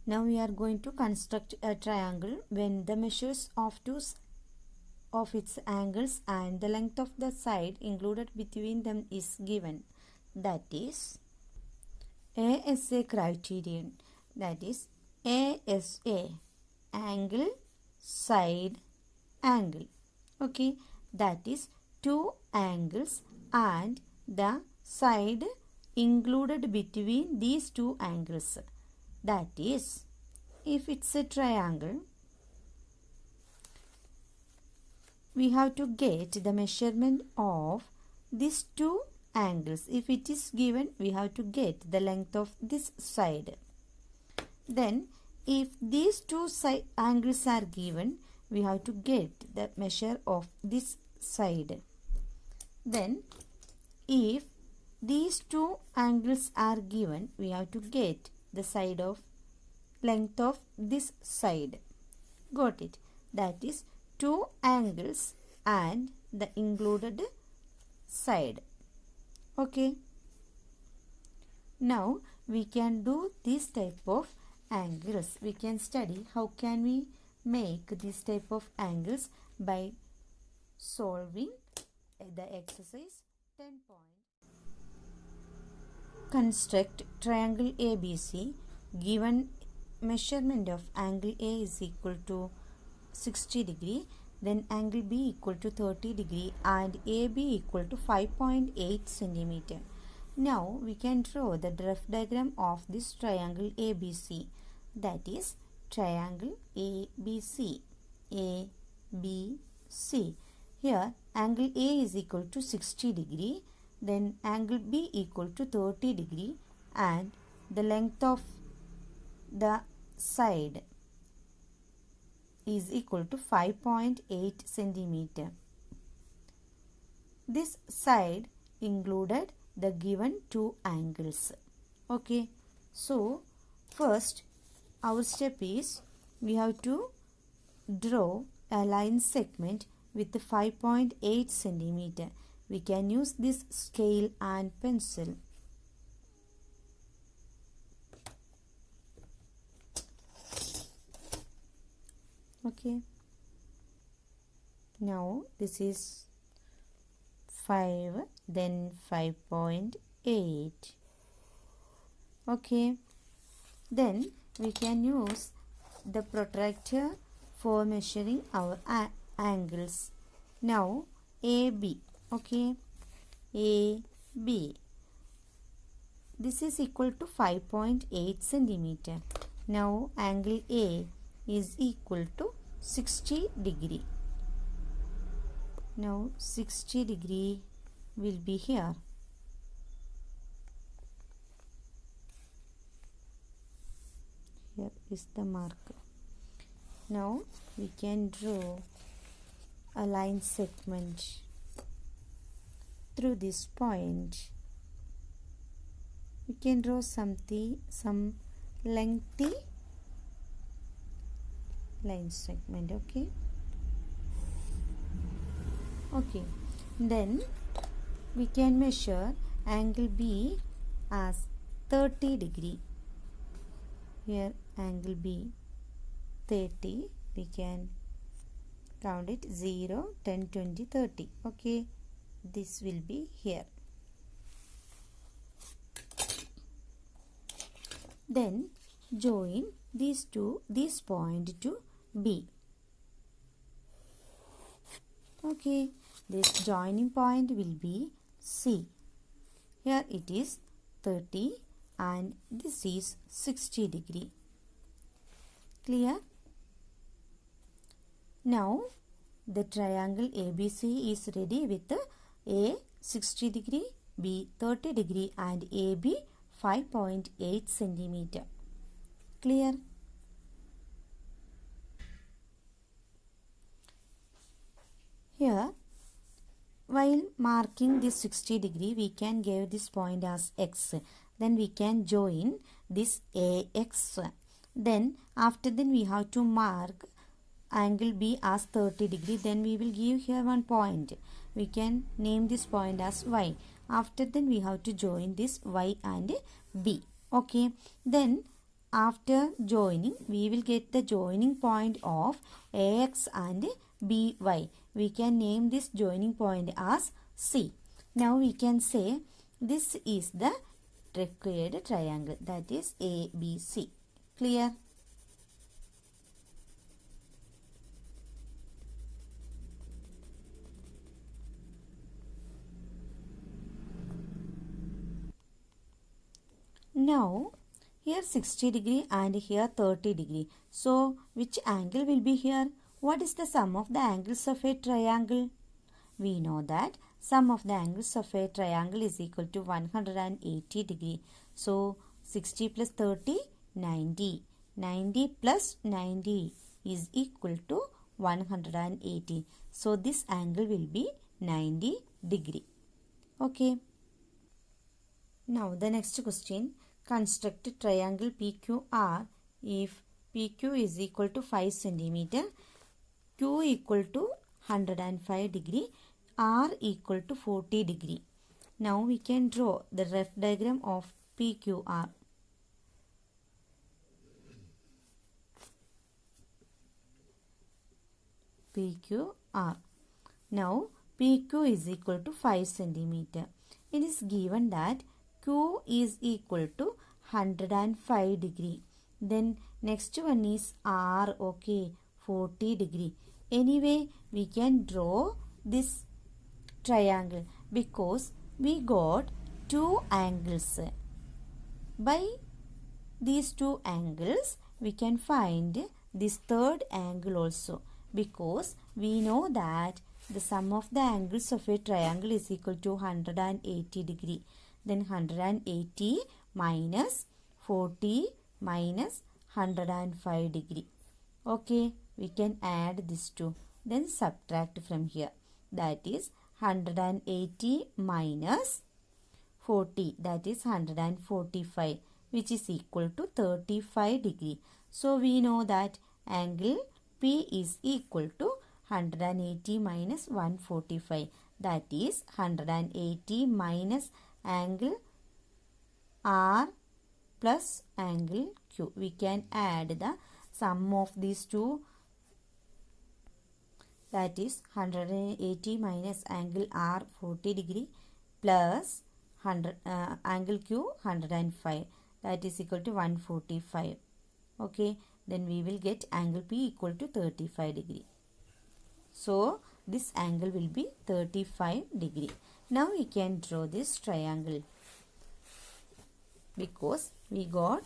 Now we are going to construct a triangle when the measures of of its angles and the length of the side included between them is given. That is ASA criterion. That is ASA, angle, side, angle. Okay, that is two angles and the side included between these two angles. That is, if it's a triangle, we have to get the measurement of these two angles. If it is given, we have to get the length of this side. Then, if these two angles are given, we have to get the measure of this side. Then, if these two angles are given, we have to get the side of length of this side. Got it? That is two angles and the included side. Okay. Now we can do this type of angles. We can study how can we make this type of angles by solving the exercise 10 point. Construct triangle ABC. Given measurement of angle A is equal to 60 degree, then angle B equal to 30 degree and AB equal to 5.8 centimeter. Now we can draw the rough diagram of this triangle ABC. That is triangle ABC. ABC. Here angle A is equal to 60 degree, then angle B equal to 30 degree and the length of the side is equal to 5.8 centimeter. This side included the given two angles. Okay, so first our step is we have to draw a line segment with 5.8 centimeter. We can use this scale and pencil. Okay, now this is 5, then 5.8. Okay, then we can use the protractor for measuring our angles. Now AB. Okay, AB. This is equal to 5.8 centimeter. Now angle A is equal to 60 degree. Now 60 degree will be here. Here is the marker. Now we can draw a line segment through this point. We can draw some lengthy line segment. Okay, then we can measure angle B as 30 degree. Here angle B 30, we can count it 0, 10, 20, 30. Okay, this will be here. Then join this point to B. Okay, this joining point will be C. Here it is 30 and this is 60 degree. Clear? Now the triangle ABC is ready with A 60 degree, B 30 degree and AB 5.8 centimeter. Clear? Here, while marking this 60 degree, we can give this point as X. Then we can join this AX. Then after that we have to mark angle B as 30 degree. Then we will give here one point. We can name this point as Y. After that we have to join this Y and B. Okay. Then after joining, we will get the joining point of AX and BY. We can name this joining point as C. Now we can say this is the required triangle, that is ABC. Clear? Now here 60 degree and here 30 degree. So which angle will be here? What is the sum of the angles of a triangle? We know that sum of the angles of a triangle is equal to 180 degree. So 60 plus 30, 90. 90 plus 90 is equal to 180. So this angle will be 90 degree. Okay. Now the next question. Construct triangle PQR if PQ is equal to 5 centimeter, Q equal to 105 degree, R equal to 40 degree. Now we can draw the rough diagram of PQR. PQR. Now PQ is equal to 5 centimeter. It is given that Q is equal to 105 degree. Then next one is R, okay, 40 degree. Anyway, we can draw this triangle because we got two angles. By these two angles, we can find this third angle also, because we know that the sum of the angles of a triangle is equal to 180 degree. Then 180 minus 40 minus 105 degree. Okay, we can add this two. Then subtract from here. That is 180 minus 40. That is 145, which is equal to 35 degree. So we know that angle P is equal to 180 minus 145. That is 180 minus angle R plus angle Q. We can add the sum of these two, that is 180 minus angle R 40 degree plus angle Q 105, that is equal to 145. Okay, then we will get angle P equal to 35 degree. So this angle will be 35 degree. Now we can draw this triangle because we got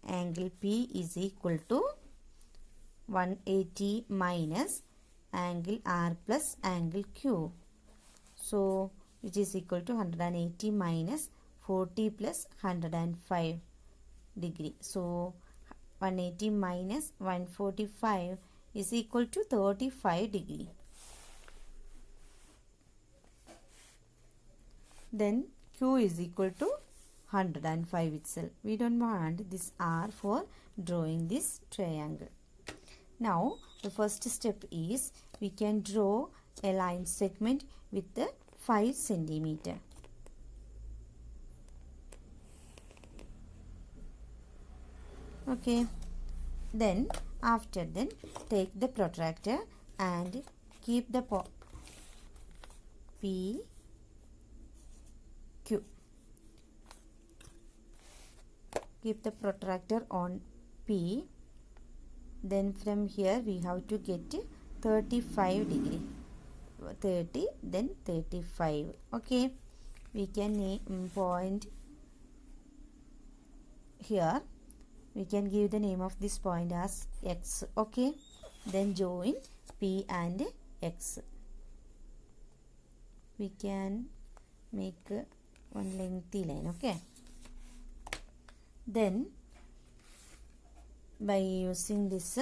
angle P is equal to 180 minus angle R plus angle Q. So which is equal to 180 minus 40 plus 105 degree. So 180 minus 145 is equal to 35 degree. Then Q is equal to 105 itself. We don't want this R for drawing this triangle. Now the first step is we can draw a line segment with the 5 centimeter. Okay. Then after then take the protractor and keep the P Q. Keep the protractor on P. Then from here we have to get 35 degree. 30, then 35. Okay. We can name point here. We can give the name of this point as X. Okay. Then join P and X. We can make one lengthy line. Okay. Then by using this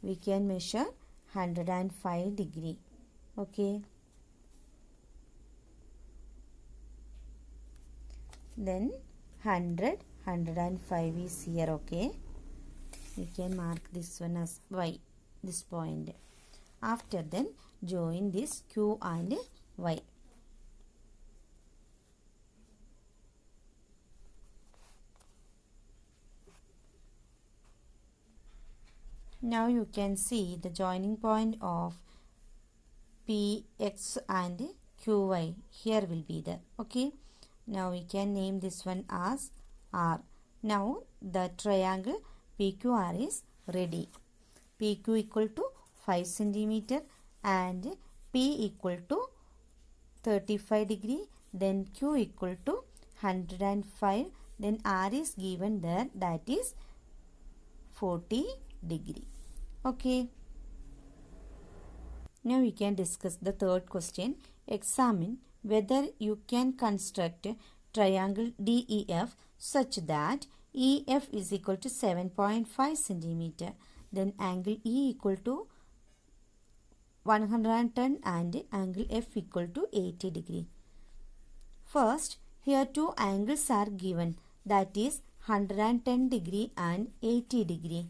we can measure 105 degree. Okay. Then 105 is here. Okay. We can mark this one as Y, this point. After then join this Q and Y. Now you can see the joining point of PX and QY here will be there. Okay. Now we can name this one as R. Now the triangle PQR is ready. PQ equal to 5 centimeter and P equal to 35 degree, then Q equal to 105, then R is given there, that is 40 degree. Okay. Now we can discuss the third question. Examine whether you can construct triangle DEF such that EF is equal to 7.5 centimeter. Then angle E equal to 110 and angle F equal to 80 degree. First, here two angles are given, that is 110 degree and 80 degree.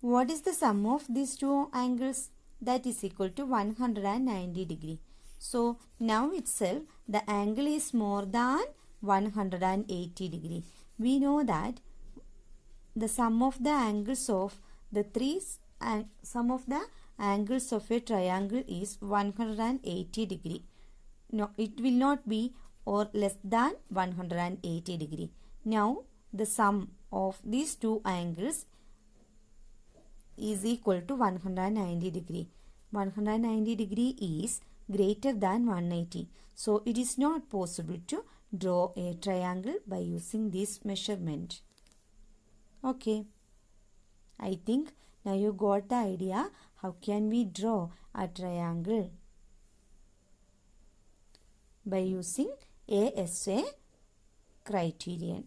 What is the sum of these two angles? That is equal to 190 degree. So now itself the angle is more than 180 degree. We know that the sum of the angles of the sum of the angles of a triangle is 180 degree. No, it will not be or less than 180 degree. Now the sum of these two angles is equal to 190 degree. 190 degree is greater than 180. So it is not possible to draw a triangle by using this measurement. Okay. I think now you got the idea how can we draw a triangle by using ASA criterion.